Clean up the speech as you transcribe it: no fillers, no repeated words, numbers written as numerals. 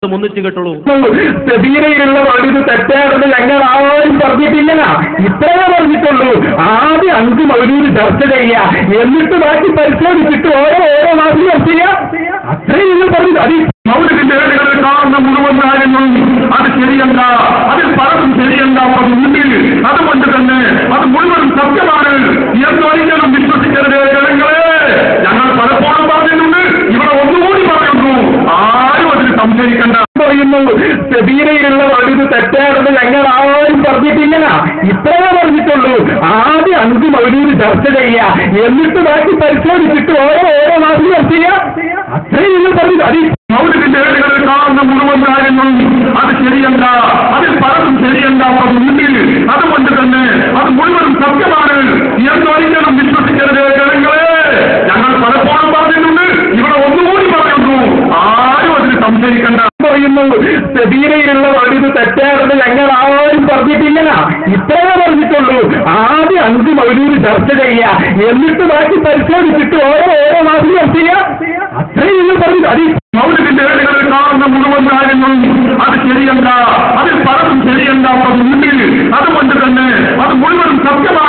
ഒന്നിച്ചു കേട്ടോളൂ. സെബീരയിലുള്ള വലുത് തെറ്റാണെന്ന് ഞങ്ങൾ ആരും പറഞ്ഞിട്ടില്ല. ഇത്രയേ പറഞ്ഞിട്ടുള്ളൂ. ആദ്യം 5 മൗലൂദ് ചർച്ച ചെയ്യുക, എന്നിട്ട് ബാക്കി പരിശോധിച്ചിട്ട് ഓരോ മാസം ചർച്ച ചെയ്യുക. അത്രയും നിങ്ങൾ പറഞ്ഞു. അത് മൗലൂദിന്റെ ഏടുകളിൽ കാണുന്ന മുഴുവൻ കാര്യങ്ങളും അത് ശരിയല്ല, അതിൽ പലതും ശരിയല്ല മുന്നിൽ. അതുകൊണ്ട് തന്നെ അത് മുഴുവനും സത്യമാണ് എന്നൊരിക്കലും വിശ്വസിക്കരുത് ജനങ്ങളെ. ഞങ്ങൾ പലപ്പോഴും പറഞ്ഞിട്ടുണ്ട്, ഇവിടെ ഒന്നുകൂടി പറയുന്നു, ആരും അതിന് സംശയിക്കണ്ട. പറയുന്നു സെബീരയിലുള്ള വലുത് തെറ്റാണെന്ന് ഞങ്ങൾ ആരും പറഞ്ഞിട്ടില്ല. ഇത്രയേ പറഞ്ഞിട്ടുള്ളൂ. ആദ്യം 5 മൗലൂദ് ചർച്ച ചെയ്യുക, എന്നിട്ട് ബാക്കി പരിശോധിച്ചിട്ട് ഓരോ മാസം ചർച്ച ചെയ്യുക. അത്രയും നിങ്ങൾ പറഞ്ഞു. അത് മൗലൂദിന്റെ ഏടുകളിൽ കാണുന്ന മുഴുവൻ കാര്യങ്ങളും അത് ശരിയല്ല, അതിൽ പലതും ശരിയല്ല മുന്നിൽ. അതുകൊണ്ട് തന്നെ അത് മുഴുവനും സത്യമാണ് എന്നൊരിക്കലും വിശ്വസിക്കരുത് ജനങ്ങളെ. ഞങ്ങൾ പലപ്പോഴും പറഞ്ഞിട്ടുണ്ട്, ഇവിടെ ഒന്നുകൂടി പറയുന്നു, ആരും അതിന് സംശയിക്കണ്ട. പറയുന്നു സെബീരയിലുള്ള വലുത് തെറ്റാണെന്ന് ഞങ്ങൾ ആരും പറഞ്ഞിട്ടില്ല. ഇത്രയേ പറഞ്ഞിട്ടുള്ളൂ. ആദ്യം 5 മൗലൂദ് ചർച്ച ചെയ്യുക, എന്നിട്ട് ബാക്കി പരിശോധിച്ചിട്ട് ഓരോ മാസം ചർച്ച ചെയ്യുക. അത്രയും നിങ്ങൾ പറഞ്ഞു. അത് മൗലൂദിന്റെ ഏടുകളിൽ കാണുന്ന മുഴുവൻ കാര്യങ്ങളും അത് ശരിയല്ല, അതിൽ പലതും ശരിയല്ല മുന്നിൽ. അതുകൊണ്ട് തന്നെ അത് മുഴുവനും സത്യമാണ്